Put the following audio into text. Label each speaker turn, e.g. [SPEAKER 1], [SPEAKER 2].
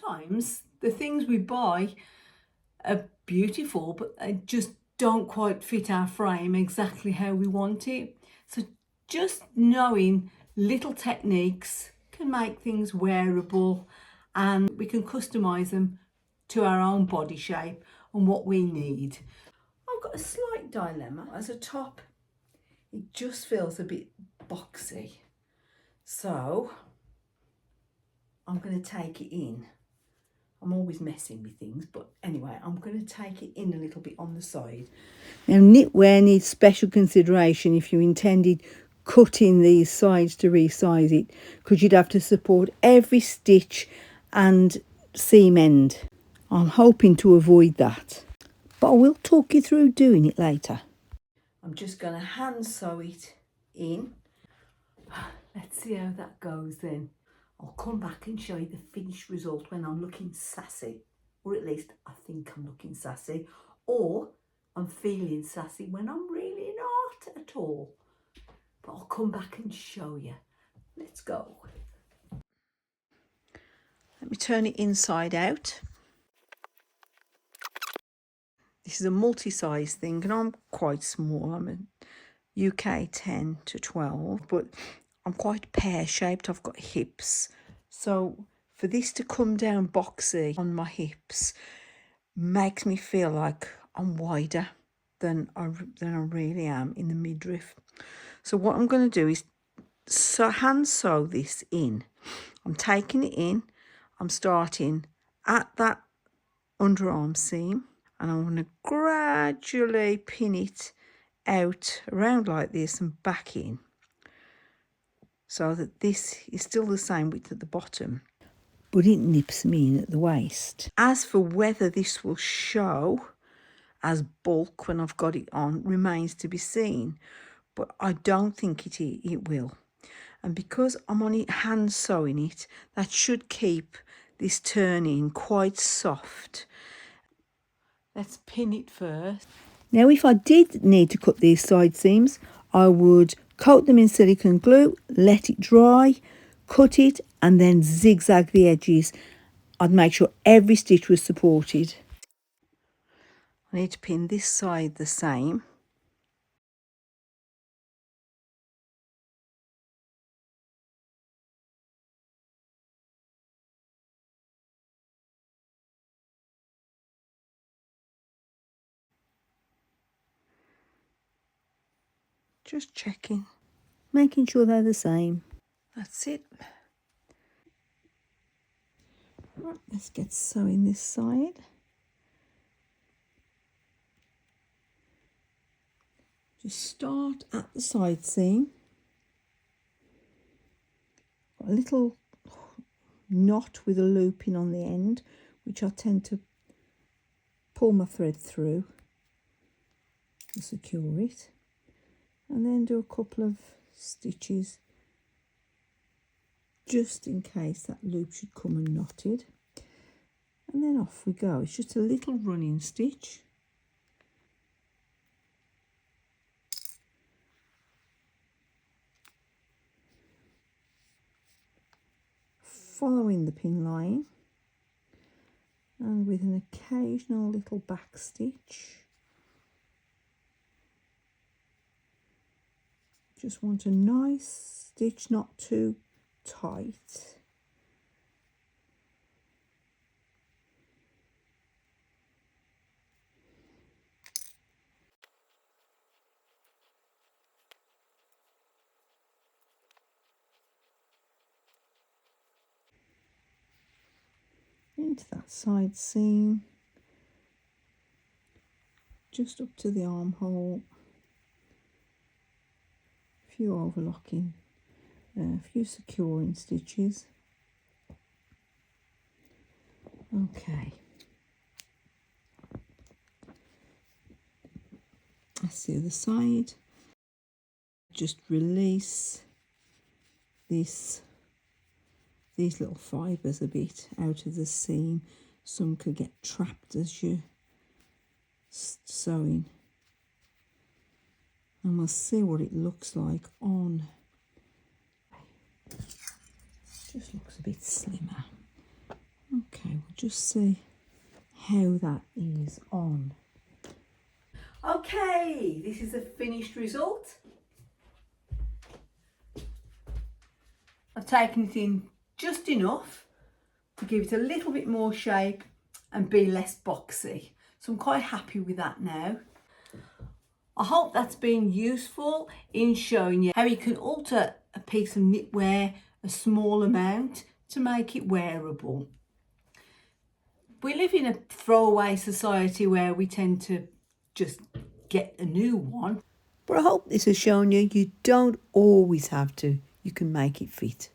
[SPEAKER 1] sometimes the things we buy are beautiful, but they just don't quite fit our frame exactly how we want it. So just knowing little techniques can make things wearable, and we can customize them to our own body shape and what we need. I've got a slight dilemma. As a top, it just feels a bit boxy. So I'm going to take it in. I'm always messing with things, but anyway, I'm going to take it in a little bit on the side. Now, knitwear needs special consideration if you intended cutting these sides to resize it, because you'd have to support every stitch and seam end. I'm hoping to avoid that, but I will talk you through doing it later. I'm just going to hand sew it in. Let's see how that goes then. I'll come back and show you the finished result when I'm looking sassy, or at least I think I'm looking sassy, or I'm feeling sassy when I'm really not at all. But I'll come back and show you. Let's go. Let me turn it inside out. This is a multi-size thing, and I'm quite small. I'm a UK 10 to 12, but I'm quite pear-shaped. I've got hips. So for this to come down boxy on my hips makes me feel like I'm wider than I really am in the midriff. So what I'm going to do is hand sew this in. I'm taking it in. I'm starting at that underarm seam, and I'm going to gradually pin it out around like this and back in, so that this is still the same width at the bottom, but it nips me in at the waist. As for whether this will show as bulk when I've got it on remains to be seen, but I don't think it will. And because I'm on it hand sewing it, that should keep this turning quite soft. Let's pin it first. Now, if I did need to cut these side seams, I would coat them in silicone glue, let it dry, cut it, and then zigzag the edges. I'd make sure every stitch was supported. I need to pin this side the same. Just checking, making sure they're the same. That's it. Right, let's get sewing this side. Just start at the side seam. Got a little knot with a loop in on the end, which I tend to pull my thread through to secure it, and then do a couple of stitches just in case that loop should come unknotted, and then off we go. It's just a little running stitch. Following the pin line, and with an occasional little back stitch. Just want a nice stitch, not too tight. Into that side seam, just up to the armhole, a few overlocking, a few securing stitches. Okay, that's the other side. Just release these little fibres a bit out of the seam. Some could get trapped as you're sewing, and we'll see what it looks like on. Just looks a bit slimmer. Okay, just see how that is on. Okay, this is the finished result. I've taken it in just enough to give it a little bit more shape and be less boxy. So I'm quite happy with that now. I hope that's been useful in showing you how you can alter a piece of knitwear a small amount to make it wearable. We live in a throwaway society where we tend to just get a new one. But I hope this has shown you don't always have to. You can make it fit.